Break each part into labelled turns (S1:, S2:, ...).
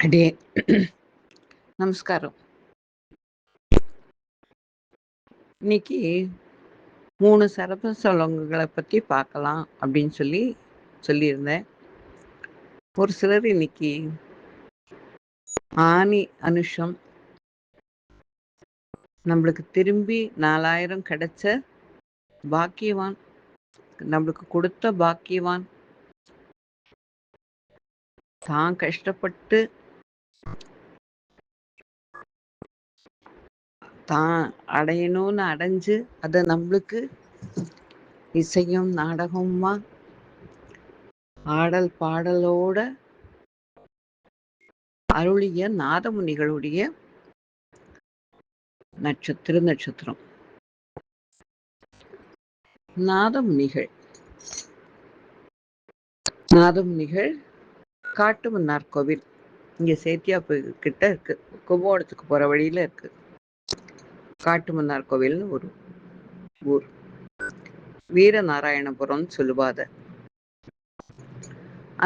S1: அடே நமஸ்காரம். இன்னைக்கு 3 சரப சலங்குகளை பற்றி பார்க்கலாம் அப்படின்னு சொல்லியிருந்தேன். ஒரு சிலர் இன்னைக்கு ஆனி அனுஷம் நம்மளுக்கு திரும்பி 4000 கிடைச்ச பாக்கியவான், நம்மளுக்கு கொடுத்த பாக்கியவான், தான் கஷ்டப்பட்டு தான் அடையணும்னு அடைஞ்சு அதை நம்மளுக்கு இசையும் நாடகமுமா ஆடல் பாடலோட அருளிய நாதமுனிகளுடைய நட்சத்திரம். நாதமுனிகள் காட்டுமன்னார் கோவில் இங்க சேத்தியாப்பு கிட்ட இருக்கு, கும்பகோணத்துக்கு போற வழியில இருக்கு. காட்டுமன்னார் கோவில்னு ஒரு ஊர், வீரநாராயணபுரம் சொல்லுவாத.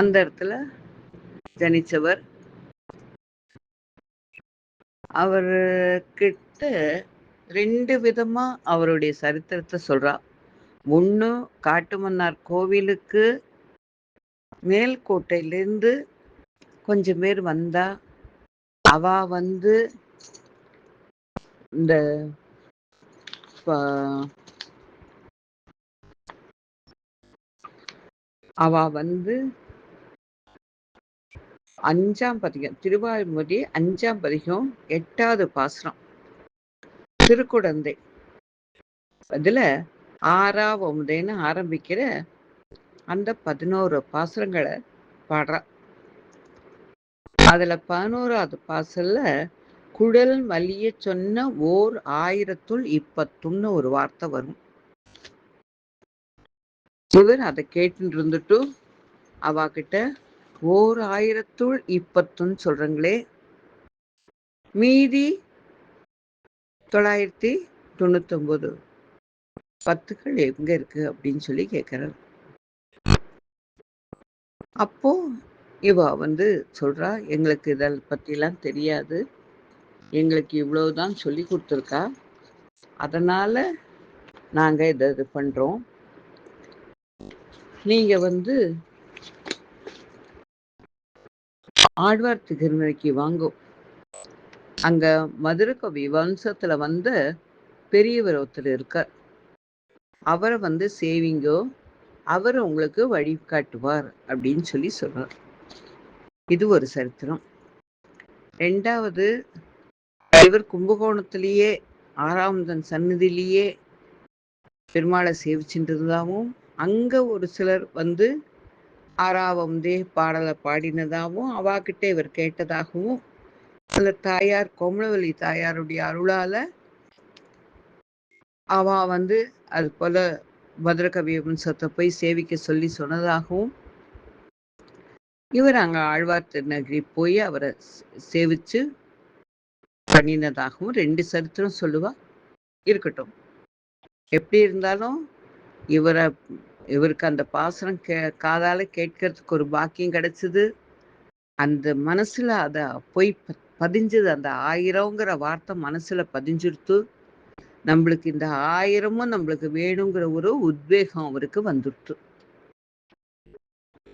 S1: அந்த இடத்துல ஜனிச்சவர். அவர்கிட்ட 2 விதமா அவருடைய சரித்திரத்தை சொல்றா. ஒண்ணு, காட்டுமன்னார் கோவிலுக்கு மேல்கோட்டையிலிருந்து கொஞ்சம் பேர் வந்தா அவ இந்த அவ 5ஆம் பதிகம், திருவாய்மொழி 5ஆம் பதிகம் 8வது பாசுரம், திருக்குடந்தை. அதுல ஆறாவமுதேன்னு ஆரம்பிக்கிற அந்த 11 பாசுரங்களை பாடுறா. அதுல 11வது பாசல்ல குழல் மலிய சொன்ன ஓர் 1000த்துள் இப்பத்தும்னு ஒரு வார்த்தை வரும். இவர் அதை கேட்டு இருந்துட்டு அவகிட்ட ஓர் 1000த்துள் இப்பத்துன்னு சொல்றங்களே, மீதி 999 பத்துக்கள் எங்க இருக்கு அப்படின்னு சொல்லி கேட்கிறார். அப்போ இவ சொல்றா, எங்களுக்கு இதை பத்திலாம் தெரியாது, எங்களுக்கு இவ்வளவுதான் சொல்லி கொடுத்துருக்கா, அதனால நாங்க இது பண்றோம். நீங்க ஆழ்வார் திருமலைக்கு வாங்கும். அங்க மதுரகவி வம்சத்துல பெரியவர் ஒருத்தர் இருக்கார். அவரை சேவிங்கோ, அவர் உங்களுக்கு வழிகாட்டுவார் அப்படின்னு சொல்லி சொல்றார். இது ஒரு சரித்திரம். 2வது, இவர் கும்பகோணத்திலேயே 6ஆமதன் சன்னதியிலேயே பெருமாளை சேவிச்சுட்டு அங்க ஒரு சிலர் 6ஆவதே பாடலை பாடினதாகவும் அவாகிட்ட இவர் கேட்டதாகவும், அந்த தாயார் கோமலவல்லி தாயாருடைய அருளால அவ அது போல மதுரகவி வம்சத்தை போய் சேவிக்க சொல்லி சொன்னதாகவும், இவர் அங்க ஆழ்வார் திருநகரி போய் அவரை சேவிச்சு பண்ணினதாகவும் 2 சரித்திரம் சொல்லுவா. இருக்கட்டும், எப்படி இருந்தாலும் இவருக்கு அந்த பாசனம் காதால கேட்கறதுக்கு ஒரு பாக்கியம் கிடைச்சது. அந்த மனசுல அத போய் பதிஞ்சது. அந்த 1000ங்கிற வார்த்தை மனசுல பதிஞ்சிருத்து. நம்மளுக்கு இந்த 1000மும் நம்மளுக்கு வேணுங்கிற ஒரு உத்வேகம் அவருக்கு வந்துடுத்து.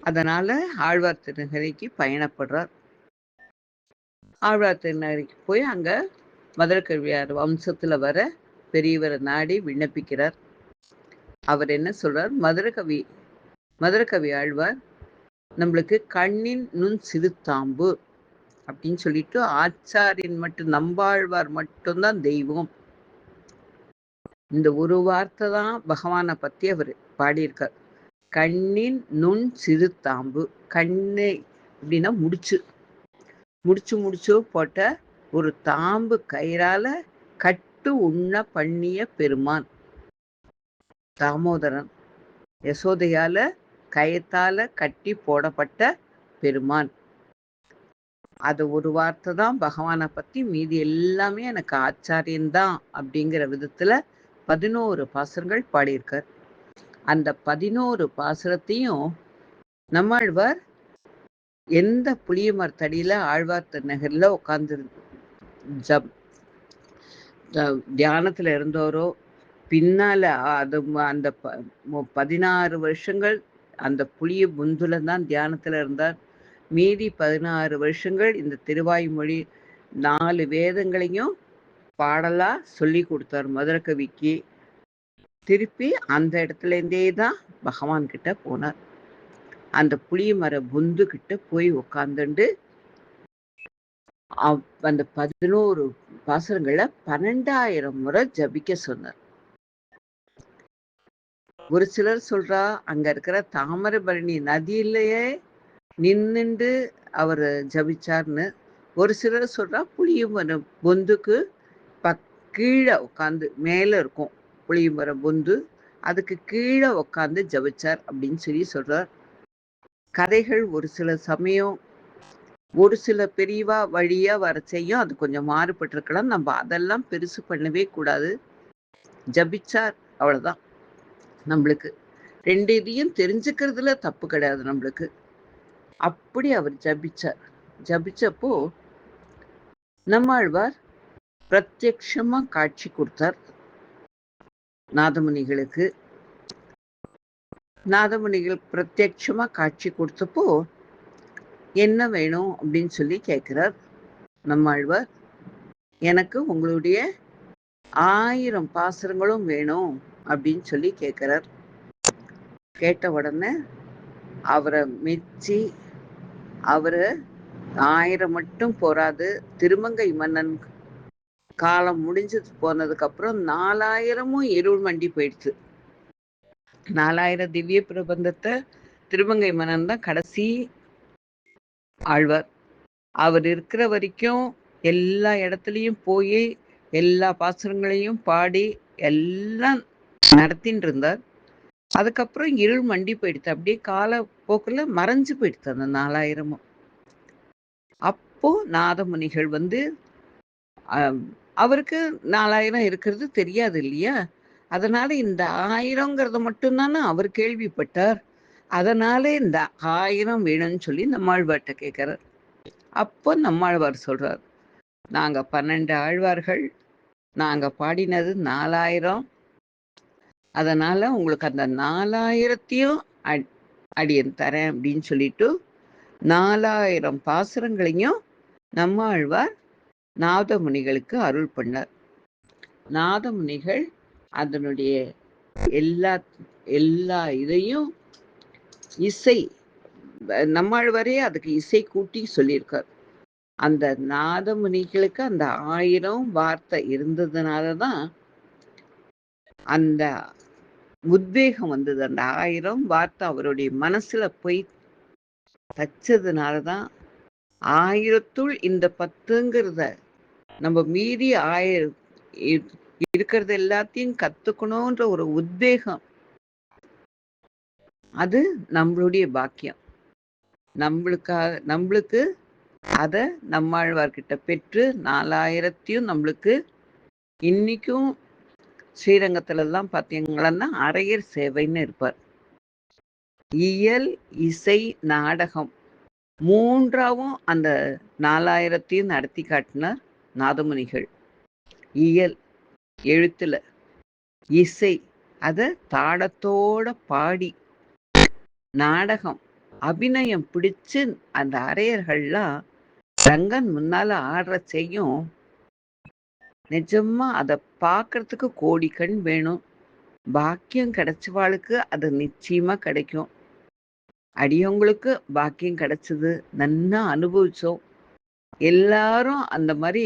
S1: அதனால ஆழ்வார் திருநகரிக்கு பயணப்படுறார். ஆழ்வார் திருநகரிக்கு போய் அங்க மதுரகவியார் வம்சத்துல வர பெரியவரை நாடி விண்ணப்பிக்கிறார். அவர் என்ன சொல்றார்? மதுரகவி ஆழ்வார் நம்மளுக்கு கண்ணின் நுண் சிறுத்தாம்பு அப்படின்னு சொல்லிட்டு, ஆச்சாரியன் மட்டும், நம்பாழ்வார் மட்டும்தான் தெய்வம். இந்த ஒரு வார்த்தை தான் பகவானை பத்தி அவர் பாடியிருக்கார். கண்ணின் நுண் சிறுத்தாம்பு. கண்ணை அப்படின்னா முடிச்சு போட்ட ஒரு தாம்பு கயிறால கட்டு உண்ண பண்ணிய பெருமான் தாமோதரன். யசோதையால கயத்தால கட்டி போடப்பட்ட பெருமான். அது ஒரு வார்த்தை தான் பகவானை பத்தி, மீதி எல்லாமே எனக்கு ஆச்சாரியன்தான் அப்படிங்கிற விதத்துல 11 பாசுரங்கள் பாடியிருக்கார். அந்த 11 பாசுரத்தையும் நம்மாழ்வார் எந்த புளிய மரத்தடியில ஆழ்வார் திருநகர்ல உட்கார்ந்து ஜப் தியானத்துல இருந்தோரோ, பின்னால அது அந்த 16 வருஷங்கள் அந்த புளிய புந்துல தான் தியானத்துல இருந்தார். மீதி 16 வருஷங்கள் இந்த திருவாய்மொழி 4 வேதங்களையும் பாடலா சொல்லி கொடுத்தார் மதுரகவிக்கு. திருப்பி அந்த இடத்துலேருந்தே தான் பகவான் கிட்ட போனார். அந்த புளிய மர புந்து கிட்ட போய் உட்காந்துண்டு அந்த 11 பாசுரங்கள 12,000 முறை ஜபிக்க சொன்னார். ஒரு சிலர் சொல்றா, அங்க இருக்கிற தாமிரபரணி நதியிலேயே நின்னுண்டு அவரு ஜபிச்சார்ன்னு. ஒரு சிலர் சொல்றா, புளிய மர பொந்துக்கு கீழ உட்காந்து, மேல இருக்கும் புளிய மர பொந்து, அதுக்கு கீழ உட்காந்து ஜபிச்சார் அப்படின்னு சொல்லி சொல்றார். கதைகள் ஒரு சில சமயம் ஒரு சில பெரியவா வழியா வரச்சையும் அது கொஞ்சம் மாறுபட்டிருக்கலாம். நம்ம அதெல்லாம் பெருசு பண்ணவே கூடாது. ஜபிச்சார், அவ்வளவுதான். நம்மளுக்கு 2 இதையும் தெரிஞ்சுக்கிறதுல தப்பு கிடையாது நம்மளுக்கு. அப்படி அவர் ஜபிச்சார். ஜபிச்சப்போ நம்மாழ்வார் பிரத்யக்ஷமா காட்சி கொடுத்தார் நாதமுனிகளுக்கு. நாதமுனிகள் பிரத்யக்ஷமா காட்சி கொடுத்தப்போ என்ன வேணும் அப்படின்னு சொல்லி கேட்கிறார் நம்மாழ்வார். எனக்கு உங்களுடைய 1000 பாசுரங்களும் வேணும் அப்படின்னு சொல்லி கேட்கிறார். கேட்ட உடனே அவரை மெச்சி, அவரு 1000 மட்டும் போராது, திருமங்கை மன்னன் காலம் முடிஞ்சு போனதுக்கு அப்புறம் 4000மும் இருள் மண்டி போயிடுச்சு. 4000 திவ்ய பிரபந்தத்தை திருமங்கை மன்னன் தான் கடைசி ஆழ்வார். அவர் இருக்கிற வரைக்கும் எல்லா இடத்துலையும் போய் எல்லா பாசுரங்களையும் பாடி எல்லாம் நடத்தின்னு இருந்தார். அதுக்கப்புறம் இருள் மண்டி போயிடுது. அப்படியே கால போக்குல மறைஞ்சு போயிடுது அந்த 4000மும். அப்போ நாதமுனிகள் அவருக்கு 4000 இருக்கிறது தெரியாது இல்லையா? அதனால இந்த 1000ங்கிறத மட்டும்தானே அவர் கேள்விப்பட்டார். அதனால இந்த 1000 வேணும்னு சொல்லி நம்மாழ்வார்ட்ட கேட்கிறார். அப்போ நம்மாழ்வார் சொல்றார், நாங்க 12 ஆழ்வார்கள், நாங்க பாடினது 4000. அதனால உங்களுக்கு அந்த 4000த்தையும் அடியன் தரேன் அப்படின்னு சொல்லிட்டு 4000 பாசுரங்களையும் நம்மாழ்வார் நாதமுனிகளுக்கு அருள் பண்ணார். நாதமுனிகள் அதனுடைய எல்லா எல்லா இதையும் இசை, நம்மாழ்வாரே அதுக்கு இசை கூட்டி சொல்லியிருக்கார். அந்த நாதமுனிகளுக்கு அந்த 1000 வார்த்தை இருந்ததுனாலதான் அந்த உத்வேகம் வந்தது. அந்த 1000 வார்த்தை அவருடைய மனசுல போய் தச்சதுனாலதான் 1000த்துள் இந்த 10ங்கிறத நம்ம மீறி 1000 இருக்கிறது எல்லாத்தையும் கத்துக்கணும்ன்ற ஒரு உத்வேகம், அது நம்மளுடைய பாக்கியம். நம்மளுக்கு அத நம்மாழ்வார்கிட்ட பெற்று 4000த்தையும் நம்மளுக்கு இன்னைக்கும் ஸ்ரீரங்கத்துல எல்லாம் பாத்தீங்கன்னா அரையர் சேவைன்னு இருப்பார். இயல், இசை, நாடகம் 3ஆவும் அந்த 4000த்தையும் நடத்தி காட்டினார் நாதமுனிகள். இயல் எழுத்துல, இசை அத தாளத்தோட பாடி, நாடகம் அபிநயம் பிடிச்சு அந்த அரையர்கள்லாம் ரங்கன் முன்னால ஆடுற செய்யும். நிஜமா அதை பார்க்கறதுக்கு கோடி கண் வேணும். பாக்கியம் கிடைச்சவாளுக்கு அது நிச்சயமா கிடைக்கும். அடியவங்களுக்கு பாக்கியம் கிடைச்சது, நன்னா அனுபவிச்சோம். எல்லாரும் அந்த மாதிரி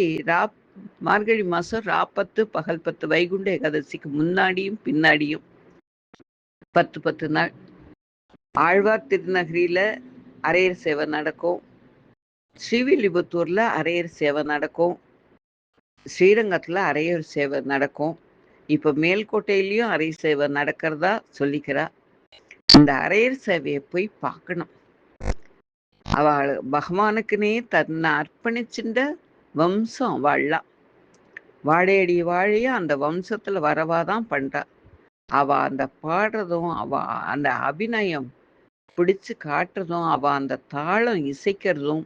S1: மார்கழி மாசம் ராப்பத்து பகல் 10 வைகுண்ட ஏகாதசிக்கு முன்னாடியும் பின்னாடியும் 10 நாள் ஆழ்வார் திருநகரியில அரையர் சேவை நடக்கும். ஸ்ரீவில்லிபுத்தூர்ல அரையர் சேவை நடக்கும். ஸ்ரீரங்கத்துல அரையர் சேவை நடக்கும். இப்ப மேல்கோட்டையிலயும் அரை சேவை நடக்கிறதா சொல்லிக்கிறா. இந்த அரையர் சேவையை போய் பார்க்கணும். அவள் பகவானுக்குனே தன்னை அர்ப்பணிச்சுட்ட வம்சம் வாழலாம். வாழையடி வாழைய அந்த வம்சத்துல வரவாதான் பண்றா. அவ அந்த பாடுறதும் அவ அந்த அபிநயம் பிடிச்சு காட்டுறதும், அவ அந்த தாளம் இசைக்கிறதும்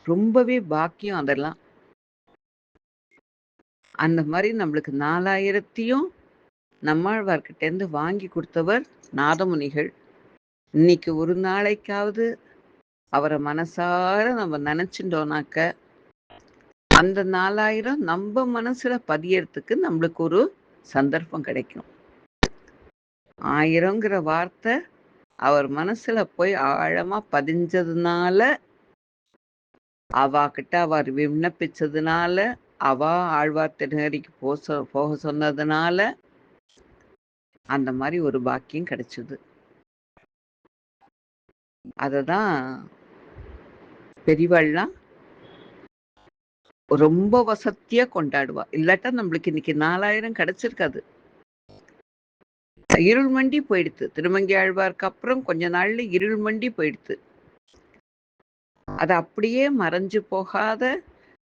S1: ரொம்பவே பாக்கியம் அதெல்லாம். அந்த மாரி நம்மளுக்கு 4000த்தையும் நம்மாழ்வார்கிட்டேருந்து வாங்கி குடுத்தவர் நாதமுனிகள். இன்னைக்கு ஒரு நாளைக்காவது அவர மனசார நம்ம நெனச்சுட்டோம்னாக்க, அந்த 4000 நம்ப மனசுல பதியறதுக்கு நம்மளுக்கு ஒரு சந்தர்ப்பம் கிடைக்கும். 1000ங்கிற வார்த்தை அவர் மனசுல போய் ஆழமா பதிஞ்சதுனால, அவாகிட்ட அவர் விண்ணப்பிச்சதுனால, அவா ஆழ்வார் திருநகரிக்கு போக சொன்னதுனால, அந்த மாரி ஒரு பாக்கியம் கிடைச்சது. அததான் பெரியவாள்லாம் ரொம்ப வசத்தியா கொண்டாடுவா. இல்லாட்டா நம்மளுக்கு இன்னைக்கு 4000 கிடைச்சிருக்காது. இருள் மண்டி போயிடுத்து. திருமங்கை ஆழ்வாருக்கு அப்புறம் கொஞ்ச நாள்ல இருள் மண்டி போயிடுத்து. அது அப்படியே மறைஞ்சு போகாத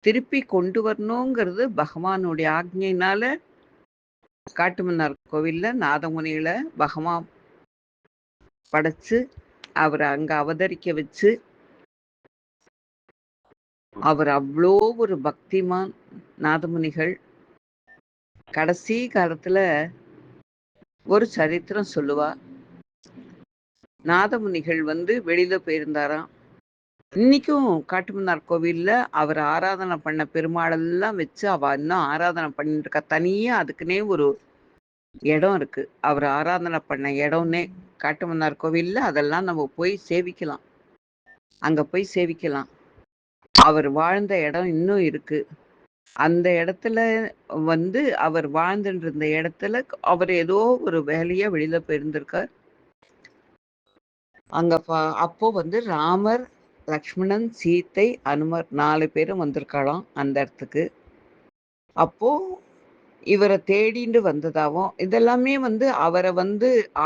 S1: திருப்பி கொண்டு வரணுங்கிறது பகவானுடைய ஆக்ஞையினால காட்டுமன்னார் கோவில்ல நாதமுனிகள பகவான் படைச்சு, அவர அங்க அவதரிக்க வச்சு, அவர் அவ்ளோ ஒரு பக்திமான் நாதமுனிகள். கடைசி காலத்துல ஒரு சரித்திரம் சொல்லுவா. நாதமுனிகள் வெளியில போயிருந்தாராம். இன்னைக்கும் காட்டுமன்னார் கோவில்ல அவர் ஆராதனை பண்ண பெருமாளெல்லாம் வச்சு அவ இன்னும் ஆராதனை பண்ணிட்டு இருக்கா. தனியா அதுக்குன்னே ஒரு இடம் இருக்கு. அவர் ஆராதனை பண்ண இடம்னே காட்டுமன்னார் கோவில்ல அதெல்லாம் நம்ம போய் சேவிக்கலாம். அங்க போய் சேவிக்கலாம். அவர் வாழ்ந்த இடம் இன்னும் இருக்கு. அந்த இடத்துல அவர் வாழ்ந்துட்டு இருந்த இடத்துல அவர் ஏதோ ஒரு வேலையா வெளியில போயிருந்திருக்கார். அங்க அப்போ ராமர், லக்ஷ்மணன், சீத்தை, அனுமர் 4 பேரும் வந்திருக்காளாம் அந்த இடத்துக்கு. அப்போ இவரை தேடிண்டு வந்ததாவும், இதெல்லாமே அவரை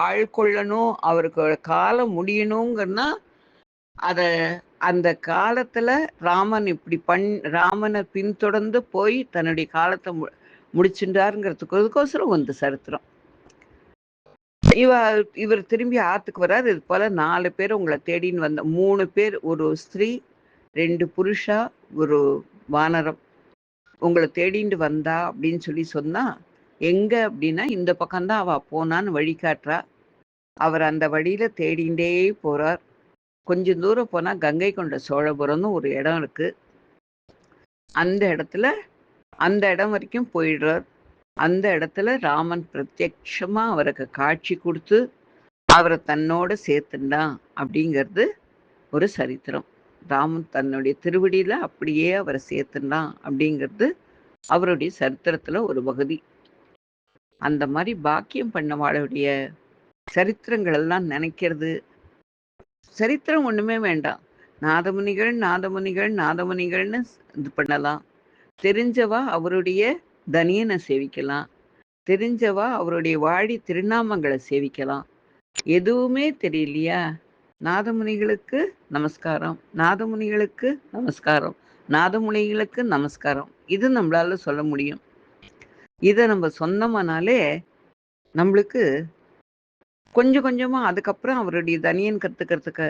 S1: ஆள்கொள்ளணும், அவருக்கு காலம் முடியணுங்கன்னா, அத அந்த காலத்துல ராமனை பின்தொடர்ந்து போய் தன்னுடைய காலத்தை முடிச்சுட்டாருங்கிறதுக்கோசரம் சரித்திரம். இவர் திரும்பி ஆத்துக்கு வர்றார். இது போல 4 பேர் உங்களை தேடின்னு வந்த 3 பேர், ஒரு ஸ்திரீ, 2 புருஷா, ஒரு வானரம் உங்களை தேடிண்டு வந்தா அப்படின்னு சொன்னா, எங்க அப்படின்னா இந்த பக்கம்தான் அவ போனான்னு வழி காட்டுறா. அவர் அந்த வழியில தேடிண்டே போறார். கொஞ்சம் தூரம் போனா கங்கை கொண்ட சோழபுரம்னு ஒரு இடம் இருக்கு. அந்த இடம் வரைக்கும் போயிடுறார். அந்த இடத்துல ராமன் பிரத்யட்சமா அவருக்கு காட்சி கொடுத்து அவரை தன்னோட சேர்த்துண்டான் அப்படிங்கிறது ஒரு சரித்திரம். ராமன் தன்னுடைய திருவடியில அப்படியே அவரை சேர்த்துண்டான் அப்படிங்கிறது அவருடைய சரித்திரத்துல ஒரு பகுதி. அந்த மாதிரி பாக்கியம் பண்ணவாளுடைய சரித்திரங்கள் எல்லாம் நினைக்கிறது. சரித்திரம் ஒண்ணுமே வேண்டாம். நாதமுனிகள் நாதமுனிகள் நாதமுனிகள்னு இது பண்ணலாம். தெரிஞ்சவா அவருடைய தனியனை சேவிக்கலாம். தெரிஞ்சவா அவருடைய வாழி திருநாமங்களை சேவிக்கலாம். எதுவுமே தெரியலையா, நாதமுனிகளுக்கு நமஸ்காரம், நாதமுனிகளுக்கு நமஸ்காரம், நாதமுனிகளுக்கு நமஸ்காரம். இது நம்மளால சொல்ல முடியும். இதை நம்ம சொன்னோம்னாலே நம்மளுக்கு கொஞ்சம் கொஞ்சமா அதுக்கப்புறம் அவருடைய தனியன் கத்துக்கிறதுக்கு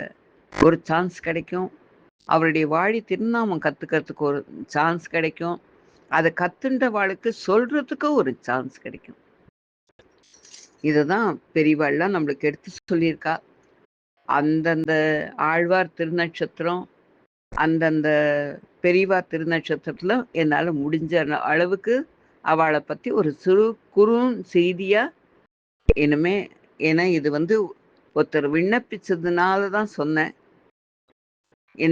S1: ஒரு சான்ஸ் கிடைக்கும். அவருடைய வாழி திருநாமம் கத்துக்கிறதுக்கு ஒரு சான்ஸ் கிடைக்கும். அதை கத்துண்டவாளுக்கு சொல்றதுக்கு ஒரு சான்ஸ் கிடைக்கும். இதுதான் பெரியவாள்லாம் நம்மளுக்கு எடுத்து சொல்லியிருக்கா. அந்தந்த ஆழ்வார் திருநட்சத்திரம், அந்தந்த பெரியவா திருநட்சத்திரத்துல என்னால முடிஞ்ச அளவுக்கு அவளை பத்தி ஒரு குறு செய்தியா இனிமே, ஏன்னா இது ஒருத்தர் விண்ணப்பிச்சதுனால தான் சொன்னேன்.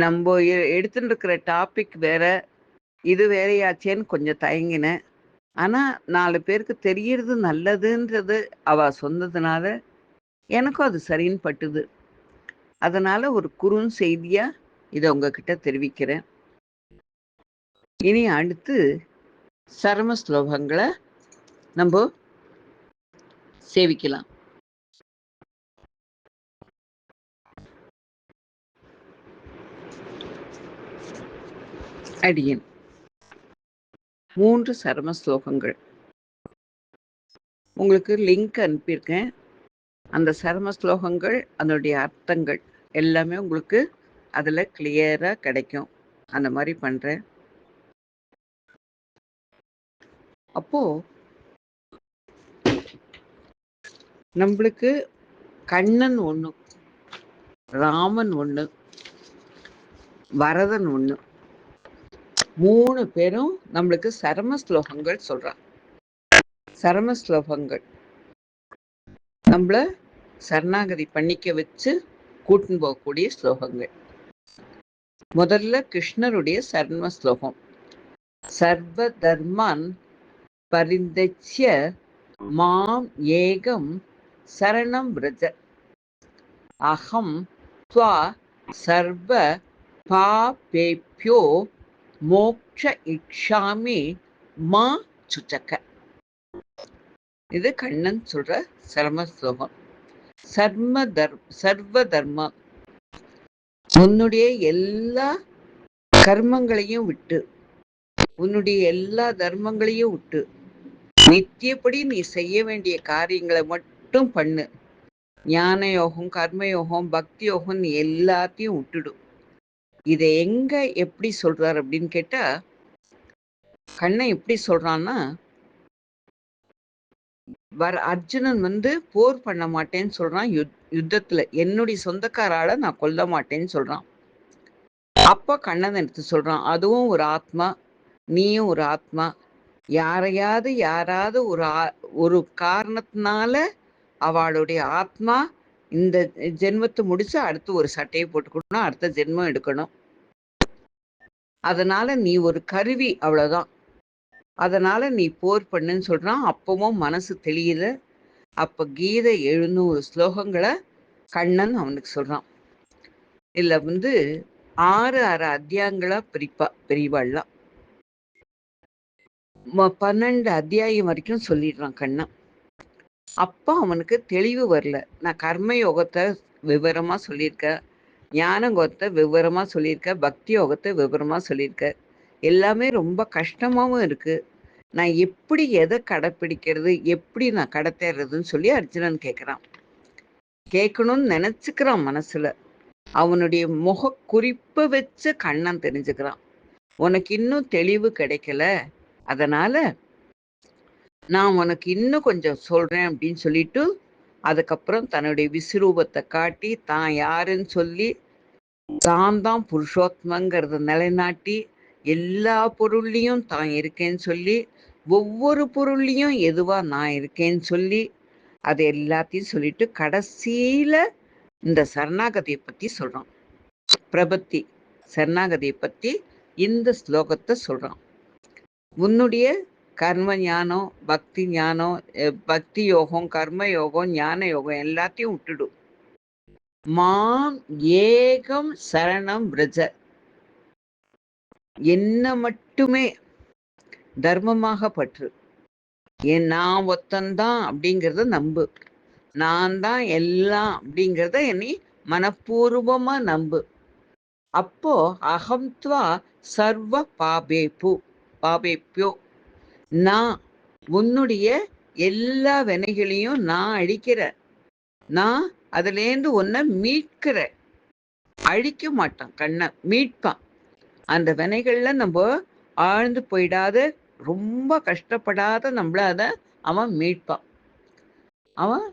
S1: நம்ம எடுத்துட்டு இருக்கிற டாபிக் வேற, இது வேறையாச்சேன்னு கொஞ்சம் தயங்கினேன். ஆனா 4 பேருக்கு தெரியறது நல்லதுன்றது அவ சொன்னதுனால எனக்கும் அது சரின்னு பட்டுது. அதனால ஒரு குறுஞ்செய்தியா இதை உங்ககிட்ட தெரிவிக்கிறேன். இனி அடுத்து சரம ஸ்லோகங்களை நம்ம சேவிக்கலாம். அடியேன் 3 சரம ஸ்லோகங்கள் உங்களுக்கு லிங்க் அனுப்பியிருக்கேன். அந்த சர்ம ஸ்லோகங்கள், அதனுடைய அர்த்தங்கள் எல்லாமே உங்களுக்கு அதில் கிளியராக கிடைக்கும். அந்த மாதிரி பண்ணுறேன். அப்போது நம்மளுக்கு கண்ணன் ஒன்று, ராமன் ஒன்று, வரதன் ஒன்று, 3 பேரும் நம்மளுக்கு சரம ஸ்லோகங்கள் சொல்கிறான். சரம ஸ்லோகங்கள் நம்மள சரணாகதி பண்ணிக்க வச்சு கூட்டின்னு போகக்கூடிய ஸ்லோகங்கள். முதல்ல கிருஷ்ணருடைய சர்ம ஸ்லோகம். சர்வ தர்மான் பரிந்தச்ய மாம் ஏகம் சரணம் விரஜ அகம் த்வா சர்வ பாபேப்யோ மோக்ஷ இக்ஷாமி மா சுச்சக்க. இது கண்ணன் சொல்ற சர்ம ஸ்லோகம். சர்வ தர்ம, உன்னுடைய எல்லா கர்மங்களையும் விட்டு, உன்னுடைய எல்லா தர்மங்களையும் விட்டு, நித்தியப்படி நீ செய்ய வேண்டிய காரியங்களை மட்டும் பண்ணு. ஞான யோகம், கர்மயோகம், பக்தி யோகம் நீ எல்லாத்தையும் விட்டுடும். இதை எங்க எப்படி சொல்றாரு அப்படின்னு கேட்டா, கண்ணன் எப்படி சொல்றான்னா, அர்ஜுனன் போர் பண்ண மாட்டேன்னு சொல்றான். யுத்தத்துல என்னுடைய சொந்தக்காரால நான் கொல்ல மாட்டேன்னு சொல்றான். அப்ப கண்ணன் எடுத்து சொல்றான், அதுவும் ஒரு ஆத்மா, நீயும் ஒரு ஆத்மா. யாராவது ஒரு காரணத்தினால அவளுடைய ஆத்மா இந்த ஜென்மத்தை முடிச்சு அடுத்து ஒரு சட்டையை போட்டுக்கணும், அடுத்த ஜென்மம் எடுக்கணும். அதனால நீ ஒரு கருவி, அவ்வளவுதான். அதனால நீ போர் பண்ணுன்னு சொல்றான். அப்பவும் மனசு தெளியல. அப்ப கீதை 700 ஸ்லோகங்களை கண்ணன் அவனுக்கு சொல்றான். இதுல 6 அத்தியாயங்களா பெரியவாள்லாம் 12 அத்தியாயம் வரைக்கும் சொல்லிடுறான் கண்ணன். அப்போ அவனுக்கு தெளிவு வரல. நான் கர்ம யோகத்தை விவரமா சொல்லியிருக்கேன், ஞான யோகத்தை விவரமா சொல்லியிருக்கேன், பக்தி யோகத்தை விவரமா சொல்லியிருக்கேன். எல்லாமே ரொம்ப கஷ்டமாவும் இருக்கு. நான் எப்படி எதை கடைப்பிடிக்கிறது, எப்படி நான் கடத்தேறதுன்னு சொல்லி அர்ஜுனன் கேட்குறான். கேட்கணும்னு நினைச்சுக்கிறான் மனசுல. அவனுடைய முக குறிப்பை வச்சு கண்ணன் தெரிஞ்சுக்கிறான். உனக்கு இன்னும் தெளிவு கிடைக்கல, அதனால நான் உனக்கு இன்னும் கொஞ்சம் சொல்றேன் அப்படின்னு சொல்லிட்டு, அதுக்கப்புறம் தன்னுடைய விஸ்வரூபத்தை காட்டி, தான் யாருன்னு சொல்லி, தான் புருஷோத்மங்கிறத நிலைநாட்டி, எல்லா பொருள்லையும் தான் இருக்கேன்னு சொல்லி, ஒவ்வொரு பொருள்லையும் எதுவா நான் இருக்கேன்னு சொல்லி, அது எல்லாத்தையும் சொல்லிட்டு கடைசியில இந்த சரணாகதியை பத்தி சொல்றான். பிரபத்தி சரணாகதியை பத்தி இந்த ஸ்லோகத்தை சொல்றான். உன்னுடைய கர்ம ஞானம், பக்தி ஞானம், பக்தி யோகம், கர்ம யோகம், ஞான யோகம் எல்லாத்தையும் விட்டுடும். மாம் ஏகம் சரணம் விரஜ, என்ன மட்டுமே தர்மமாக பற்று. நான் ஒத்தந்தான் அப்படிங்கிறத நம்பு. நான் தான் எல்லாம் அப்படிங்கிறத என்னை மனப்பூர்வமா நம்பு. அப்போ அகம்த்வா சர்வ பாபேப்யோ, நான் உன்னுடைய எல்லா வினைகளையும் நான் அழிக்கிறேன். நான் அதுலேருந்து உன்னை மீட்கிறேன். அழிக்க மாட்டான், கண்ணை மீட்பான். அந்த வினைகள்ல நம்ம ஆழ்ந்து போயிடாத, ரொம்ப கஷ்டப்படாத நம்மள அதை அவன் மீட்பான். அவன்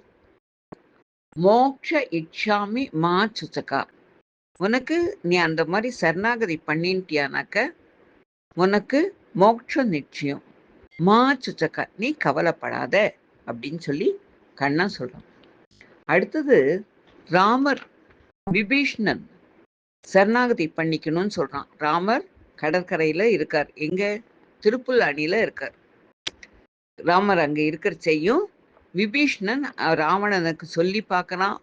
S1: மோக்ஷ இக்ஷாமி மா சுச்சகா. உனக்கு நீ அந்த மாதிரி சரணாகதி பண்ணிட்டியானாக்க உனக்கு மோட்சம் நிச்சயம். மா சுச்சக்கா, நீ கவலைப்படாத அப்படின்னு சொல்லி கண்ணன் சொல்றான். அடுத்தது ராமர் விபீஷ்ணன் சரணாகதி பண்ணிக்கணும்னு சொல்றான். ராமர் கடற்கரையில இருக்கார். எங்க? திருப்புல்லானியில இருக்கார். ராமர் அங்க இருக்கிற செய்யும் விபீஷ்ணன் ராவணனுக்கு சொல்லி பார்க்கறான்.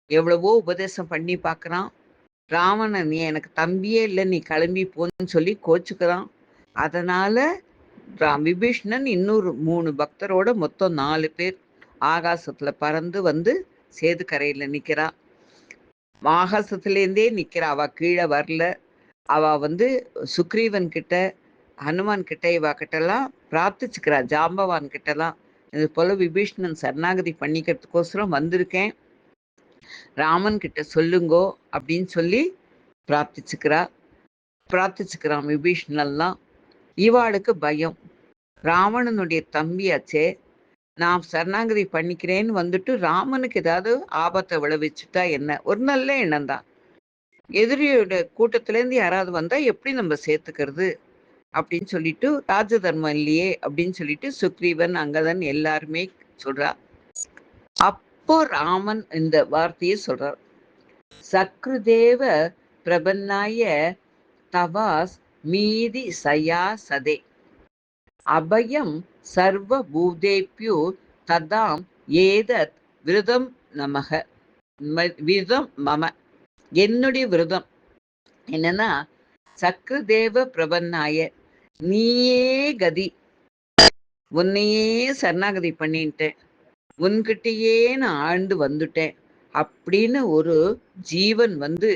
S1: எவ்வளவோ உபதேசம் பண்ணி பார்க்கறான். ராவணன், நீ எனக்கு தம்பியே இல்லை, நீ கிளம்பி போன்னு சொல்லி கோச்சுக்கிறான். அதனால விபீஷ்ணன் இன்னொரு 3 பக்தரோட மொத்தம் 4 பேர் ஆகாசத்துல பறந்து சேது கரையில நிக்கிறா. ஆகாசத்திலேருந்தே நிக்கிறா. அவ கீழே வரல. அவ சுக்ரீவன் கிட்ட, ஹனுமான் கிட்ட, இவ கிட்டலாம் பிரார்த்திச்சுக்கிறா. ஜாம்பவான் கிட்டலாம் இது போல விபீஷ்ணன் சரணாகதி பண்ணிக்கிறதுக்கோசரம் வந்திருக்கேன், ராமன் கிட்ட சொல்லுங்கோ அப்படின்னு சொல்லி பிரார்த்திச்சுக்கிறான் விபீஷ்ணன்லாம். இவாளுக்கு பயம், ராவணனுடைய தம்பியாச்சே, நான் சரணாகதி பண்ணிக்கிறேன்னு வந்துட்டு ராமனுக்கு ஏதாவது ஆபத்தை விளைவிச்சுட்டா என்ன? ஒரு நல்ல எண்ணம் தான். எதிரியோட கூட்டத்திலேருந்து யாராவது வந்தா எப்படி நம்ம சேர்த்துக்கிறது அப்படின்னு சொல்லிட்டு, ராஜ தர்மம் இல்லையே அப்படின்னு சொல்லிட்டு சுக்ரீவன், அங்கதன் எல்லாருமே சொல்றா. அப்போ ராமன் இந்த வார்த்தையை சொல்றார், சக்ருதேவ பிரபன்னாய தவாஸ் மீதி சயா சதே அபயம் சர்வ பூதேப்யு ததாம் ஏதத் விரதம் நமக விரதம் மம. என்னுடைய விரதம் என்னன்னா, சக்ரதேவ பிரபன்னாய, நீயே கதி, உன்னையே சரணாகதி பண்ணிட்டேன், உன்கிட்டயே நான் ஆழ்ந்து வந்துட்டேன் அப்படின்னு ஒரு ஜீவன் வந்து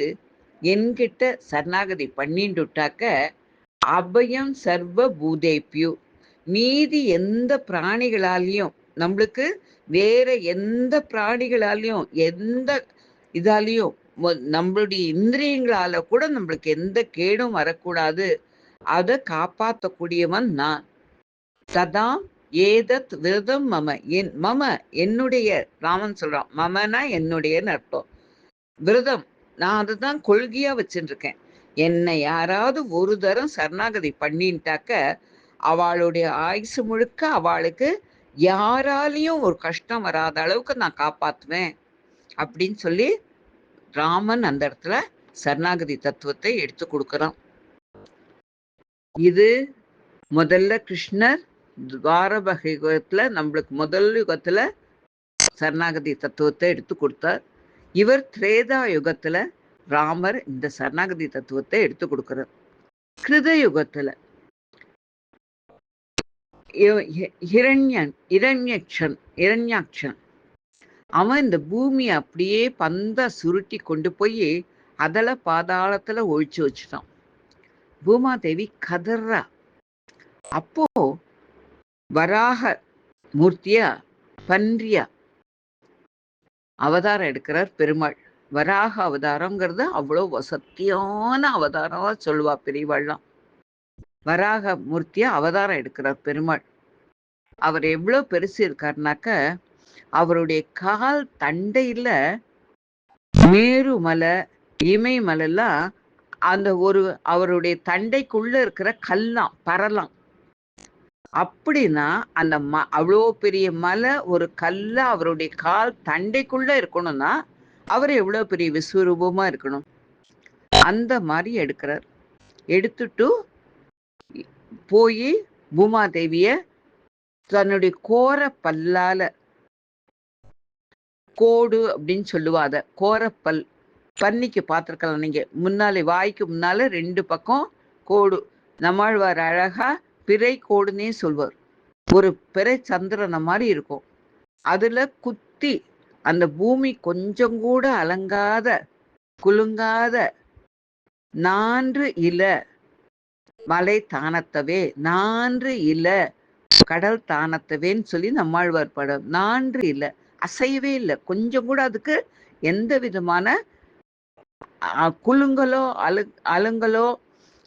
S1: என்கிட்ட சரணாகதி பண்ணிட்டுட்டாக்க, அபயம் சர்வ பூதேப்யு, மீதி எந்த பிராணிகளாலையும், நம்மளுக்கு வேற எந்த பிராணிகளாலையும் எந்த இதாலையும் நம்மளுடைய இந்திரியங்களால கூட நம்மளுக்கு எந்த கேடும் வரக்கூடாது, அதை காப்பாற்றக்கூடியவன் நான். சதாம் ஏதத் விரதம் மம என்னுடைய, ராமன் சொல்றான், மமனா என்னுடையன்னு அர்த்தம். விரதம் நான் அதுதான் கொள்கையா வச்சுருக்கேன். என்னை யாராவது ஒரு தரம் சரணாகதி பண்ணிட்டாக்க, அவளுடைய ஆயுசு முழுக்க அவளுக்கு யாராலையும் ஒரு கஷ்டம் வராத அளவுக்கு நான் காப்பாத்துவேன் அப்படின்னு சொல்லி ராமன் அந்த இடத்துல சரணாகதி தத்துவத்தை எடுத்து கொடுக்கிறான். இது முதல்ல கிருஷ்ணர் துவாரபக யுகத்துல, நம்மளுக்கு முதல் யுகத்துல சரணாகதி தத்துவத்தை எடுத்து கொடுத்தார். இவர் திரேதா யுகத்துல ராமர் இந்த சரணாகதி தத்துவத்தை எடுத்து கொடுக்கிறார். கிருத யுகத்துல இரண்யாக்ஷன் அவன் இந்த பூமியை அப்படியே பந்தா சுருட்டி கொண்டு போய் அதல பாதாளத்துல ஒழிச்சு வச்சுட்டான். பூமாதேவி கதறா. அப்போ வராக மூர்த்தியா பன்றியா அவதாரம் எடுக்கிறார் பெருமாள். வராக அவதாரங்கிறது அவ்வளோ வசத்தியான அவதாரமா சொல்லுவா பெரியவாள்லாம். வராக மூர்த்தியா அவதாரம் எடுக்கிறார் பெருமாள். அவர் எவ்வளோ பெருசு இருக்காருனாக்க, அவருடைய கால் தண்டையில மேருமலை இமயமலைலாம் அந்த ஒரு அவருடைய தண்டைக்குள்ள இருக்கிற கல்லாம் பரலாம். அப்படின்னா அந்த அவ்வளோ பெரிய மலை ஒரு கல்ல அவருடைய கால் தண்டைக்குள்ள இருக்கணும்னா அவர் எவ்வளோ பெரிய விஸ்வரூபமா இருக்கணும். அந்த மாதிரி எடுக்கிறார். எடுத்துட்டு போய் பூமாதேவிய தன்னுடைய கோர பல்லால, கோடு அப்படின்னு சொல்லுவாத, கோரப்பல், பன்னிக்கு பார்த்துருக்கலாம் நீங்க, முன்னாலே வாய்க்கு முன்னால 2 பக்கம் கோடு, நம்மாழ்வார் அழகா பிறை கோடுன்னே சொல்வார். ஒரு பிறை சந்திரனை மாதிரி இருக்கும். அதுல குத்தி அந்த பூமி கொஞ்சம் கூட அலங்காத குலுங்காத நான்று இல மலை தானத்தவே, நான்று இல கடல் தானத்தவேன்னு சொல்லி நம்மாழ்வார் படம். நான்று இல்லை, அசையவே இல்லை, கொஞ்சம் கூட அதுக்கு எந்த விதமான குலுங்கலோ அலுங்கலோ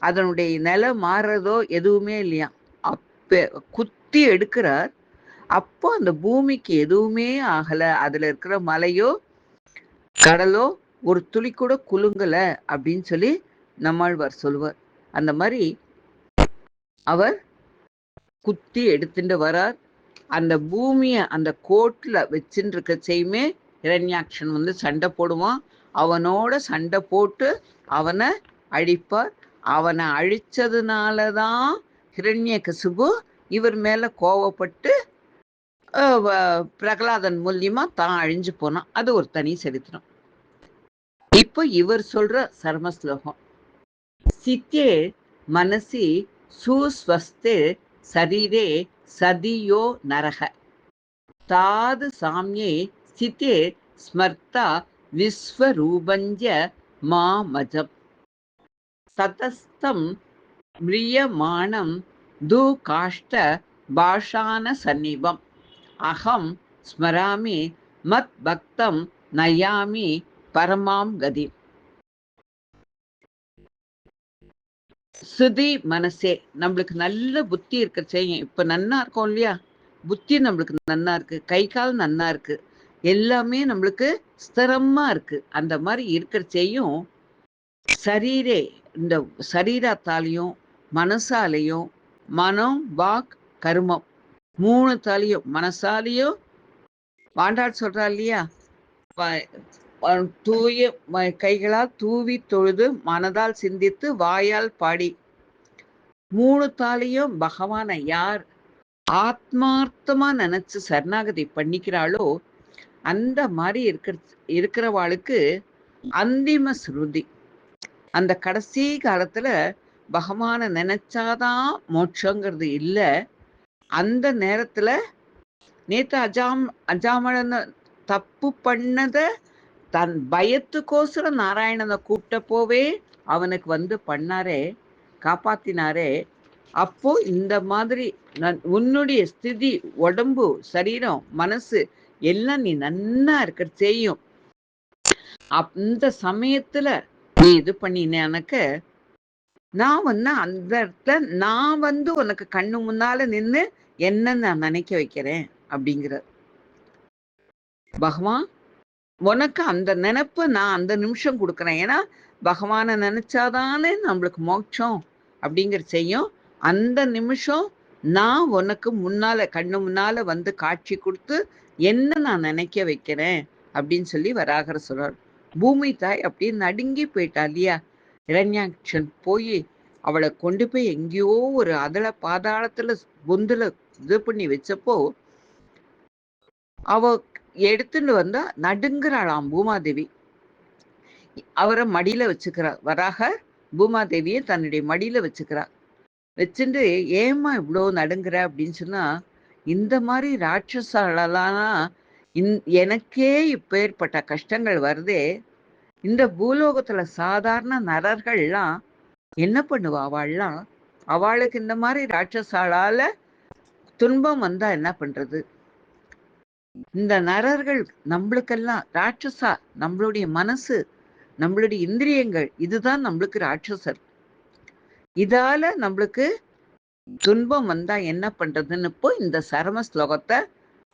S1: அதனுடைய நிலை மாறுறதோ எதுவுமே இல்லையா. அப்ப குத்தி எடுக்கிறார். அப்போ அந்த பூமிக்கு எதுவுமே ஆகல. அதுல இருக்கிற மலையோ கடலோ ஒரு துளி கூட குலுங்கல அப்படின்னு சொல்லி நம்மாழ்வார் சொல்லுவார். அந்த மாதிரி அவர் குத்தி எடுத்துட்டு வரார். அந்த பூமியை அந்த கோட்டில் வச்சுட்டு இருக்க செய்யுமே இரண்யாக்ஷன் வந்து சண்டை போடுவான். அவனோட சண்டை போட்டு அவனை அழிப்பார். அவனை அழிச்சதுனாலதான் ஹிரண்யகசிபு இவர் மேல கோவப்பட்டு பிரகலாதன் மூலியமா தான் அழிஞ்சு போனான். அது ஒரு தனி சரித்திரம். இப்போ இவர் சொல்ற சர்மஸ்லோகம், சித்தே மனசி சுஸ்வஸ்தே சரீரே சதியோ நரக தாது சாமியே சித்தே ஸ்மர்த்தா விஸ்வரூபஞ்ச மாமஜம் ததஸ்தம் மிரியமானம் து காஷ்ட பாஷான சன்னிபம் அகம் ஸ்மராமி மத் பக்தம் நயாமி பரமாம் கதி. சுதி மனசே, நம்மளுக்கு நல்ல புத்தி இருக்க செய்யும். இப்ப நன்னா இருக்கோம் இல்லையா, புத்தி நம்மளுக்கு நன்னா இருக்கு, கை கால் நன்னா இருக்கு, எல்லாமே நம்மளுக்கு ஸ்திரமா இருக்கு. அந்த மாதிரி இருக்கிற செய்யும் சரீரே, இந்த சரீரத்தாலையும் மனசாலையும், மனம் வாக் கருமம் மூணுத்தாலையும், மனசாலையும் வாண்டாள் சொல்றா இல்லையா, தூய கைகளால் தூவி தொழுது மனதால் சிந்தித்து வாயால் பாடி, மூணுத்தாலையும் பகவானை யார் ஆத்மார்த்தமா நினைச்சு சரணாகதி பண்ணிக்கிறாளோ அந்த மாதிரி இருக்கிறவாளுக்கு அந்திம ஸ்ருதி, அந்த கடைசி காலத்துல பகவானை நினைச்சாதான் மோட்சங்கிறது இல்லை. அந்த நேரத்துல நேத்து அஜாமளன் தப்பு பண்ணத தன் பயத்துக்கோசரம் நாராயணனை கூப்பிட்டப்போவே அவனுக்கு வந்து பண்ணாரே, காப்பாத்தினாரே. அப்போ இந்த மாதிரி உன்னுடைய ஸ்திதி, உடம்பு, சரீரம், மனசு எல்லாம் நீ நன்னா இருக்க செய்யும். அந்த சமயத்துல நீ இது பண்ணினக்க நான் அந்த இடத்துல நான் உனக்கு கண்ணு முன்னால நின்று என்ன நான் நினைக்க வைக்கிறேன் அப்படிங்கிற பகவான் உனக்கு அந்த நினைப்பு நான் அந்த நிமிஷம் கொடுக்குறேன். ஏன்னா பகவானை நினைச்சாதானே நம்மளுக்கு மோட்சம் அப்படிங்கிற செய்யும். அந்த நிமிஷம் நான் உனக்கு முன்னால கண்ணு முன்னால வந்து காட்சி கொடுத்து என்ன நான் நினைக்க வைக்கிறேன் அப்படின்னு சொல்லி வராகர் சொல்றார். பூமி தாய் அப்படியே நடுங்கி போயிட்டா இல்லையா. இரண்யாட்சன் போய் அவளை கொண்டு போய் எங்கேயோ ஒரு அதல பாதாளத்துல பொந்துல இது பண்ணி வச்சப்போ அவ எடுத்துட்டு வந்தா நடுங்குறாளாம் பூமாதேவி. அவரை மடியில வச்சுக்கிறா. வராக பூமாதேவியை தன்னுடைய மடியில வச்சுக்கிறா. வச்சுட்டு ஏமா இவ்வளோ நடுங்குற அப்படின்னு சொன்னா, இந்த மாதிரி ராட்சசாலெல்லாம் எனக்கே இப்பேற்பட்ட கஷ்டங்கள் வருதே, இந்த பூலோகத்துல சாதாரண நரர்கள்லாம் என்ன பண்ணுவா? அவளுக்கு இந்த மாதிரி ராட்சசாலால துன்பம் வந்தா என்ன பண்றது? இந்த நரர்கள் நம்மளுக்கெல்லாம் ராட்சசா, நம்மளுடைய மனசு, நம்மளுடைய இந்திரியங்கள், இதுதான் நம்மளுக்கு ராட்சசர். இதால நம்மளுக்கு துன்பம் வந்தா என்ன பண்றதுன்னு இப்போ இந்த சரம ஸ்லோகத்தை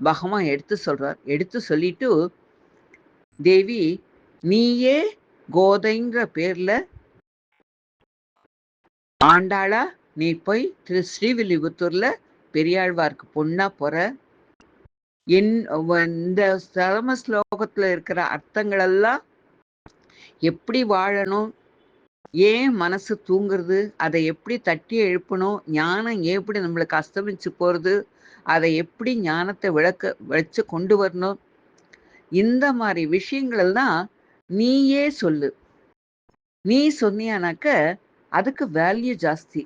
S1: பகவான் எடுத்து சொல்றார். எடுத்து சொல்லிட்டு, தேவி நீயே கோதைங்கிற பேர்ல ஆண்டாளா நீ போய் திரு ஸ்ரீவில்லிபுத்தூர்ல பெரியாழ்வாருக்கு பொண்ணா போற. இந்த சரம ஸ்லோகத்துல இருக்கிற அர்த்தங்கள் எல்லாம் எப்படி வாழணும், ஏன் மனசு தூங்குறது, அதை எப்படி தட்டி எழுப்பணும், ஞானம் எப்படி நம்மளுக்கு அஸ்தமிச்சு போறது, அதை எப்படி ஞானத்தை வச்சு கொண்டு வரணும், இந்த மாதிரி விஷயங்கள் எல்லாம் நீயே சொல்லு. நீ சொன்னியானாக்க அதுக்கு வேல்யூ ஜாஸ்தி.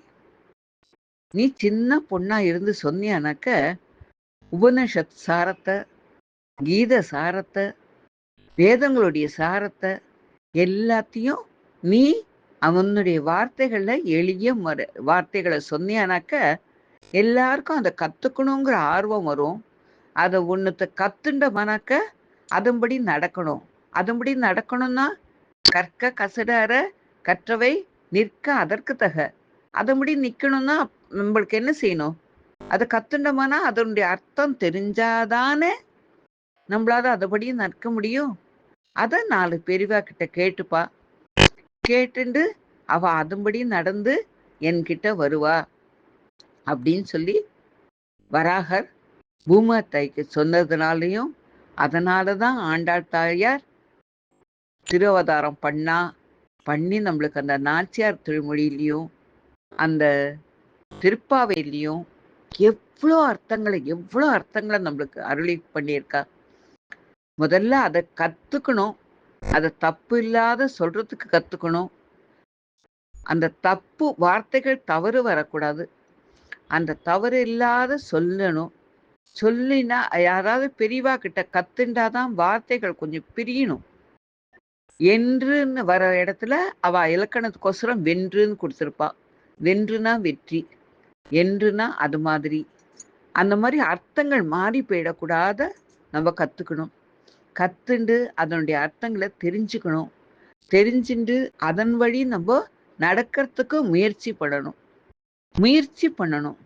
S1: நீ சின்ன பொண்ணா இருந்து சொன்னியானாக்க உபனிஷத் சாரத்தை, கீத சாரத்தை, வேதங்களுடைய சாரத்தை எல்லாத்தையும் நீ அவனுடைய வார்த்தைகள்ல எளிய வார்த்தைகளை சொன்னியானாக்க எல்லாருக்கும் அதை கத்துக்கணுங்கிற ஆர்வம் வரும். அதை ஒன்னுத்த கத்துண்டமானாக்க அதன்படி நடக்கணும். அதன்படி நடக்கணும்னா கற்க கசடார கற்றவை நிற்க அதற்கு தக. அதன்படி நிக்கணும்னா நம்மளுக்கு என்ன செய்யணும்? அதை கத்துண்டோம்னா அதனுடைய அர்த்தம் தெரிஞ்சாதானே நம்மளால அதுபடி நிற்க முடியும். அதை 4 பெரியவா கிட்ட கேட்டுப்பா. கேட்டுண்டு அவ அதுபடி நடந்து என்கிட்ட வருவா அப்படின்னு சொல்லி வராகர் பூமாத்தாய்க்கு சொன்னதுனாலையும், அதனாலதான் ஆண்டாள் தாயார் திருவதாரம் பண்ணி நம்மளுக்கு அந்த நாச்சியார் திருமொழியிலையும் அந்த திருப்பாவையிலையும் எவ்வளோ அர்த்தங்களை நம்மளுக்கு அருளி பண்ணியிருக்கா. முதல்ல அதை கத்துக்கணும். அதை தப்பு இல்லாத சொல்றதுக்கு கத்துக்கணும். அந்த தப்பு வார்த்தைகள் தவறு வரக்கூடாது. அந்த தவறு இல்லாத சொல்லணும். சொல்லினா யாராவது பெரியவா கிட்ட கத்துண்டாதான் வார்த்தைகள் கொஞ்சம் பிரியணும். என்றுன்னு வர இடத்துல அவ இலக்கணத்துக்கோசரம் வென்றுன்னு கொடுத்துருப்பா. வென்றுனா வெற்றி, என்றுனா அது மாதிரி. அந்த மாரி அர்த்தங்கள் மாறி போயிடக்கூடாத நம்ம கத்துக்கணும். கத்துண்டு அதனுடைய அர்த்தங்கள தெரிஞ்சுக்கணும். தெரிஞ்சுண்டு அதன் வழி நம்ப நடக்கறதுக்கு முயற்சி பண்ணணும். முயற்சி பண்ணணும்.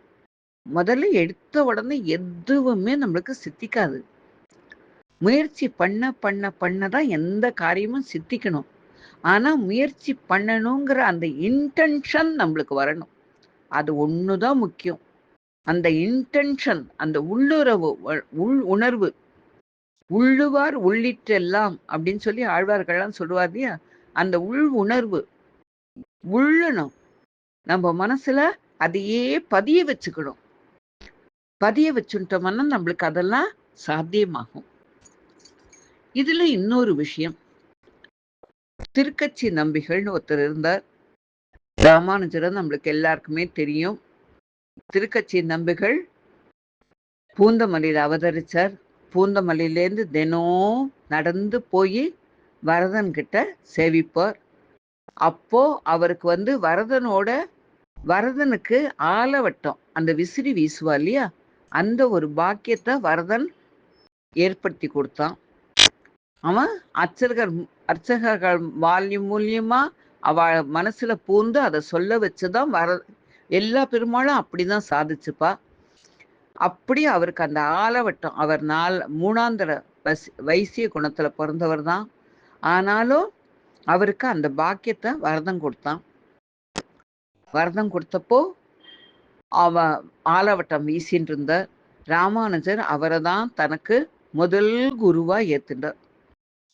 S1: முதல்ல எடுத்த உடனே எதுவுமே நம்மளுக்கு சித்திக்காது. முயற்சி பண்ண தான் எந்த காரியமும் சித்திக்கணும். ஆனா முயற்சி பண்ணணுங்கிற அந்த இன்டென்ஷன் நம்மளுக்கு வரணும். அது ஒண்ணு தான் முக்கியம். அந்த இன்டென்ஷன், அந்த உள்ளுறவு, உள் உணர்வு, "உள்ளுவார் உள்ளிட்டெல்லாம்" அப்படின்னு சொல்லி ஆழ்வார்கள்லாம் சொல்லுவார் இல்லையா? அந்த உள் உணர்வு உள்ளணும். நம்ம மனசுல அதையே பதிய வச்சுக்கணும். பதிய வச்சுட்டோம்னா நம்மளுக்கு அதெல்லாம் சாத்தியமாகும். இதுல இன்னொரு விஷயம். திருக்கச்சி நம்பிகள்னு ஒருத்தர் இருந்தார். ராமானுஜர நம்மளுக்கு எல்லாருக்குமே தெரியும். திருக்கச்சி நம்பிகள் பூந்தமல்லியில அவதரிச்சார். பூந்தமல்லியிலேருந்து தினம் நடந்து போயி வரதன் கிட்ட சேவிப்பார். அப்போ அவருக்கு வரதனுக்கு ஆலவட்டம், அந்த விசிறி வீசுவா இல்லையா? அந்த ஒரு பாக்கியத்த வரதன் ஏற்படுத்தி குடுத்தான். அவன் அர்ச்சகர்கள் மூலியமா அவ மனசுல பூந்து அத சொல்ல வச்சுதான் எல்லா பெருமாளும் அப்படிதான் சாதிச்சுப்பா. அப்படி அவருக்கு அந்த ஆலவட்டம், அவர் 3ஆந்தர வைசிய குணத்துல பொறந்தவர் தான். ஆனாலும் அவருக்கு அந்த பாக்கியத்த வரதன் குடுத்தான். வரதன் குடுத்தப்போ அவன் ஆலவட்டம் வீசின்னு இருந்த ராமானுஜர் அவரை தான் தனக்கு முதல் குருவா ஏத்துண்டார்.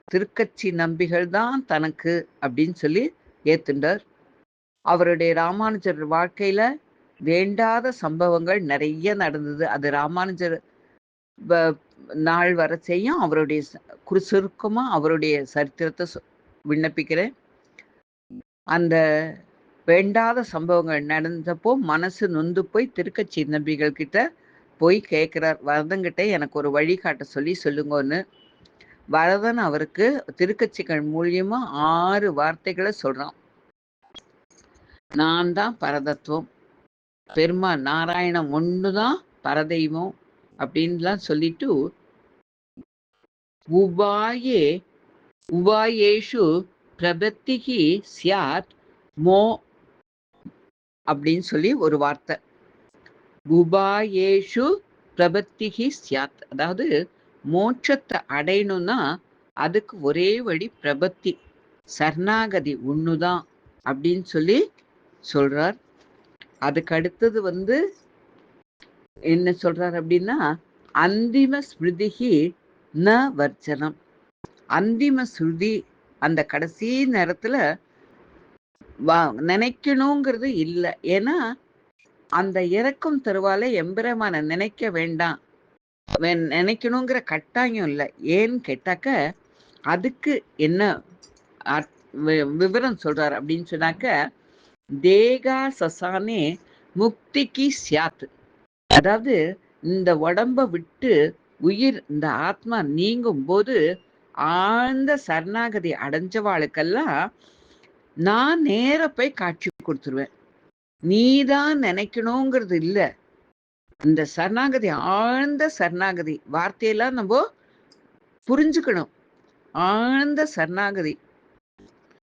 S1: திருக்கச்சி நம்பிகள் தான் தனக்கு அப்படின்னு சொல்லி ஏத்துண்டார். அவருடைய ராமானுஜர் வாழ்க்கையில வேண்டாத சம்பவங்கள் நிறைய நடந்தது. அது ராமானுஜர் நாள் வர செய்யும் அவருடைய சுருக்கமா அவருடைய சரித்திரத்தை விண்ணப்பிக்கிறேன். அந்த வேண்டாத சம்பவங்கள் நடந்தப்போ மனசு நொந்து போய் திருக்கச்சி நம்பிகள் கிட்ட போய் கேட்கிறார். வரதன்கிட்ட எனக்கு ஒரு வழிகாட்ட சொல்லுங்கன்னு. வரதன் அவருக்கு திருக்கட்சிகள் மூலியமா 6 வார்த்தைகளை சொல்றான். நான் தான் பரதத்துவம், பெருமாள் நாராயணம் ஒண்ணுதான் பரதெய்வம் அப்படின்லாம் சொல்லிட்டு உபாயேஷு பிரபத்திகி சியாத் மோ அப்படின்னு சொல்லி ஒரு வார்த்தை. உபாயேஷு பிரபத்திகி சியாத், அதாவது மோட்சத்தை அடையணும்னா அதுக்கு ஒரே வழி பிரபத்தி, சரணாகதி ஒண்ணுதான் அப்படின்னு சொல்லி சொல்றார். அதுக்கு அடுத்தது என்ன சொல்றார் அப்படின்னா, அந்திம ஸ்மிருதிகி ந வர்ஜனம். அந்திம ஸ்ருதி, அந்த கடைசி நேரத்துல நினைக்கணுங்கிறது இல்லை. ஏன்னா அந்த இறக்கும் தருவால எம்பெருமான நினைக்க வேண்டாம், நினைக்கணுங்கிற கட்டாயம் இல்லை. ஏன்னு கேட்டாக்க அதுக்கு என்ன விவரம் சொல்றார் அப்படின்னு சொன்னாக்க, தேகா சசானே முக்திக்கு சியாத், அதாவது இந்த உடம்ப விட்டு இந்த ஆத்மா நீங்கும் போது ஆழ்ந்த சரணாகதி அடைஞ்சவாளுக்கெல்லாம் நான் நேர போய் காட்சி கொடுத்துருவேன். நீதான் நினைக்கணுங்கிறது இல்ல. இந்த சரணாகதி, ஆழ்ந்த சரணாகதி வார்த்தையெல்லாம் நம்ம புரிஞ்சுக்கணும். ஆழ்ந்த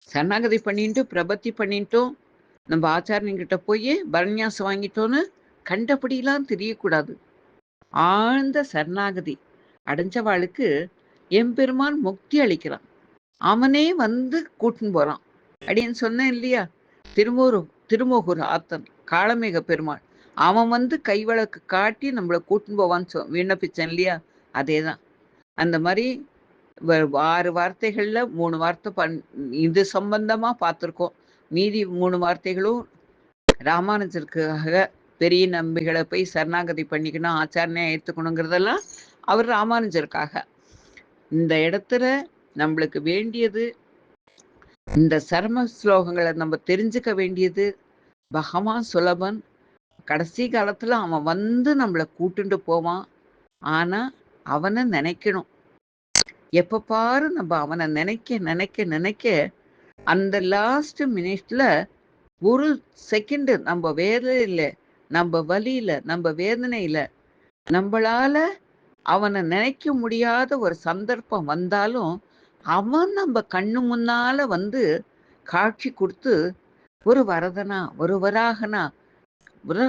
S1: சரணாகதி பண்ணிட்டு பிரபத்தி பண்ணிட்டோம், நம்ம ஆச்சாரியங்கிட்ட போய் பரநியாசம் வாங்கிட்டோன்னு கண்டபடியெல்லாம் தெரியக்கூடாது. ஆழ்ந்த சரணாகதி அடைஞ்சவாளுக்கு எம்பெருமான் முக்தி அளிக்கிறான். அவனே கூட்டின்னு போறான். அப்படின்னு சொன்னேன் இல்லையா? திருமோகூர் ஆத்தன் காளமேக பெருமாள் அவன் கைவழக்கு காட்டி நம்மளை கூட்டின்னு போவான்னு விண்ணப்பிச்சேன் இல்லையா? அதேதான். அந்த மாதிரி 6 வார்த்தைகள்ல 3 வார்த்தை இது சம்பந்தமா பார்த்திருக்கோம். மீதி 3 வார்த்தைகளும் ராமானுஜருக்காக பெரிய நம்பிகளை போய் சரணாகதி பண்ணிக்கணும், ஆச்சாரனையா ஏத்துக்கணுங்கிறதெல்லாம் அவர் ராமானுஜருக்காக. இந்த இடத்துல நம்மளுக்கு வேண்டியது, இந்த சர்ம ஸ்லோகங்களை நம்ம தெரிஞ்சுக்க வேண்டியது, பகவான் சுலபன். கடைசி காலத்துல அவன் நம்மளை கூட்டுண்டு போவான். ஆனா அவனை நினைக்கணும். எப்ப பாரு நம்ம அவனை நினைக்க நினைக்க நினைக்க அந்த லாஸ்ட் மினிட்ல ஒரு செகண்ட் நம்ம வேலையில, நம்ம வலியில, நம்ம வேதனையில நம்மளால அவனை நினைக்க முடியாத ஒரு சந்தர்ப்பம் வந்தாலும், அவன் நம்ம கண்ணு முன்னால வந்து காட்சி குடுத்து, ஒரு வரதனா, ஒரு வராகனா, ஒரு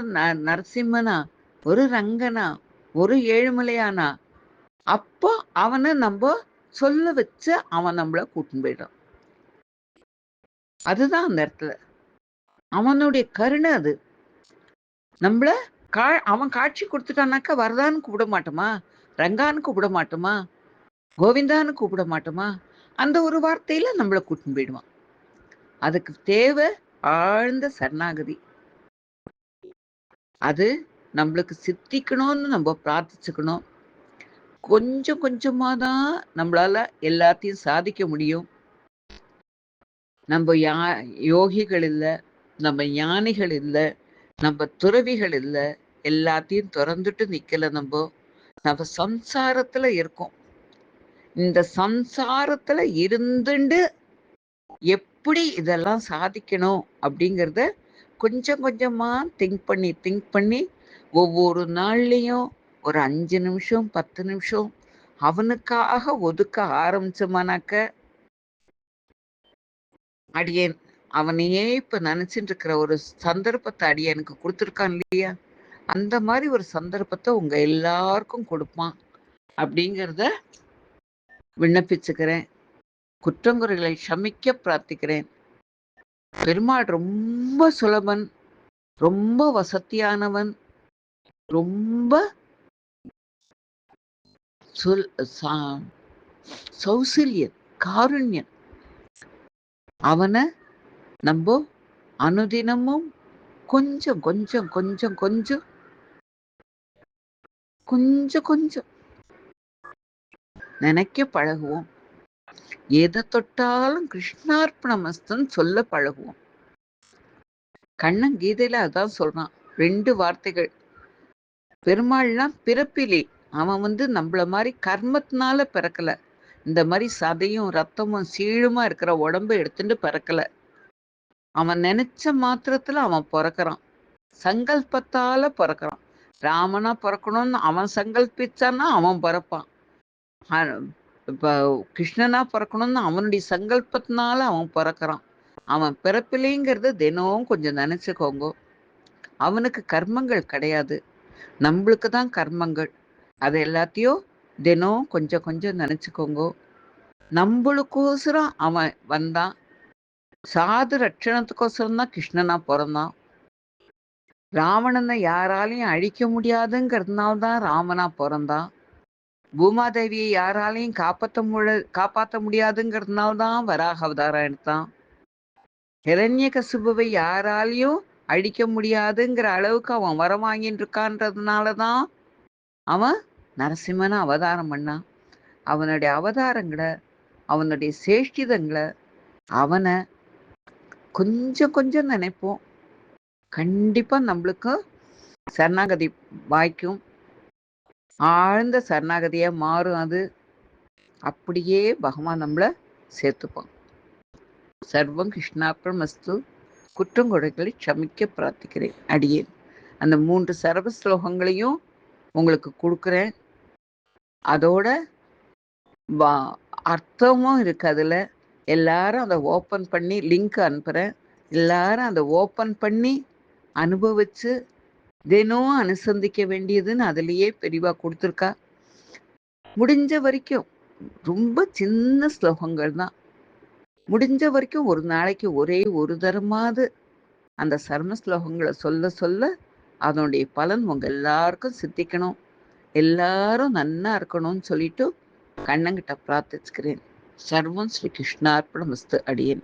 S1: நரசிம்மனா, ஒரு ரங்கனா, ஒரு ஏழுமலையானா, அப்போ அவன நம்ப சொல்ல வச்சு அவன் நம்மள கூட்டின்னு போயிடுறான். அதுதான் அந்த இடத்துல. அவனுடைய கருணை அது. நம்மள கா அவன் காட்சி குடுத்துட்டான்னாக்கா, வரதான்னு கூப்பிட மாட்டோமா? ரங்கான்னு கூப்பிட மாட்டோமா? கோவிந்தான்னு கூப்பிட மாட்டோமா? அந்த ஒரு வார்த்தையில நம்மள கூட்டின்னு போயிடுவான். அதுக்கு தேவை ஆழ்ந்த சரணாகதி. அது நம்மளுக்கு சித்திக்கணும்னு நம்ம பிரார்த்திச்சுக்கணும். கொஞ்சம் கொஞ்சமா தான் நம்மளால எல்லாத்தையும் சாதிக்க முடியும். நம்ம யோகிகள் இல்ல, நம்ம ஞானிகள் இல்ல, நம்ம துறவிகள் இல்ல. எல்லாத்தையும் தொறந்துட்டு நிக்கல நம்போ. நம்ம சம்சாரத்துல இருக்கோம். இந்த சம்சாரத்துல இருந்துண்டு எப்படி இதெல்லாம் சாதிக்கணும் அப்படிங்கிறத கொஞ்சம் கொஞ்சமா திங்க் பண்ணி ஒவ்வொரு நாள்லயும் ஒரு 5 நிமிஷம், 10 நிமிஷம் அவனுக்காக ஒதுக்க ஆரம்பிச்சோமானாக்க, அடியேன் அவனையே இப்ப நினைச்சுட்டு இருக்கிற ஒரு சந்தர்ப்பத்த அடியேனுக்கு குடுத்துருக்கான் இல்லையா? அந்த மாரி ஒரு சந்தர்ப்பத்த உங்க எல்லாருக்கும் குடுப்பான். அப்படிங்கிறத விண்ணப்பிச்சுக்கிறேன். குற்றங்குறைகளை க்ஷமிக்க பிரார்த்திக்கிறேன். பெருமாள் ரொம்ப சுலபன், ரொம்ப வசத்தியானவன், ரொம்ப சொல் சா சௌசல்யன், காருண்யன். அவன நம்போ அனுதினமும் கொஞ்சம் கொஞ்சம் கொஞ்சம் கொஞ்சம் கொஞ்சம் கொஞ்சம் நினைக்க பழகுவோம். எத தொட்டாலும் கிருஷ்ணார்ப்பணமஸ்துன்னு சொல்ல பழகுவோம். கண்ணன் கீதையில அதான் சொல்றான். 2 வார்த்தைகள். பெருமாள்லாம் பிறப்பிலே. அவன் வந்து நம்மள மாரி கர்மத்தினால பிறக்கல. இந்த மாரி சதையும், ரத்தமும், சீழுமா இருக்கிற உடம்ப எடுத்துட்டு பிறக்கல. அவன் நெனச்ச மாத்திரத்துல அவன் பொறக்கறான். சங்கல்பத்தால பொறக்கறான். ராமனா பொறக்கணும்னு அவன் சங்கல்பிச்சான்னா அவன் பொறப்பான். அ இப்ப கிருஷ்ணனா பொறக்கணும்னு அவனுடைய சங்கல்பத்தினால அவன் பொறக்கறான். அவன் பிறப்பிலேங்கிறத தினம் கொஞ்சம் நெனச்சுக்கோங்கோ. அவனுக்கு கர்மங்கள் கிடையாது. நம்பளுக்கு தான் கர்மங்கள். அது எல்லாத்தையும் தினம் கொஞ்சம் கொஞ்சம் நெனச்சுக்கோங்கோ. நம்பளுக்கோசரம் அவன் வந்தான். சாது ரட்சணத்துக்கோசரம் தான் கிருஷ்ணனா பொறந்தான். ராவணன யாராலயும் அழிக்க முடியாதுங்கிறதுனால தான் ராமனா பொறந்தான். பூமாதேவிய யாராலயும் காப்பாத்த முடியாதுங்கிறதுனால தான் வராக அவதாரம் எடுத்தான். ஹிரண்யகசிபுவை யாராலயும் அழிக்க முடியாதுங்கிற அளவுக்கு அவன் வரம் வாங்கிட்டு இருக்கான்றதுனால தான் அவன் நரசிம்மனா அவதாரம் பண்ணான். அவனுடைய அவதாரங்கள, அவனுடைய சேஷ்டிதங்கள, அவன கொஞ்சம் கொஞ்சம் நினைப்போம். கண்டிப்பா நம்மளுக்கு சரணாகதி வாய்க்கும். ஆழ்ந்த சரணாகதியா மாறும் அது. அப்படியே பகவான் நம்மள சேர்த்துப்பான். சர்வம் கிருஷ்ணார்ப்பணமஸ்து. குற்றங்குறைகளை க்ஷமிக்க பிரார்த்திக்கிறேன். அடியேன். அந்த 3 சரவ ஸ்லோகங்களையும் உங்களுக்கு குடுக்குறேன். அதோட வா அர்த்தமும் இருக்கு அதுல. எல்லாரும் அத ஓப்பன் பண்ணி லிங்க் அனுப்புறேன். எல்லாரும் அத ஓப்பன் பண்ணி அனுபவிச்சு, தினம் அனுசந்திக்க வேண்டியதுன்னு அதிலேயே பெரியவா குடுத்துருக்கா. முடிஞ்ச வரைக்கும் ரொம்ப சின்ன ஸ்லோகங்கள் தான். முடிஞ்ச வரைக்கும் ஒரு நாளைக்கு ஒரே ஒரு தரமாவது அந்த சர்ம ஸ்லோகங்கள சொல்ல சொல்ல அதனுடைய பலன் உங்க எல்லாருக்கும் சித்திக்கணும். எல்லாரும் நன்னா இருக்கணும்னு சொல்லிட்டு கண்ணங்கிட்ட பிரார்த்திச்சுக்கிறேன். சர்வம் ஸ்ரீ கிருஷ்ணார்ப்பணமஸ்து. அடியேன்.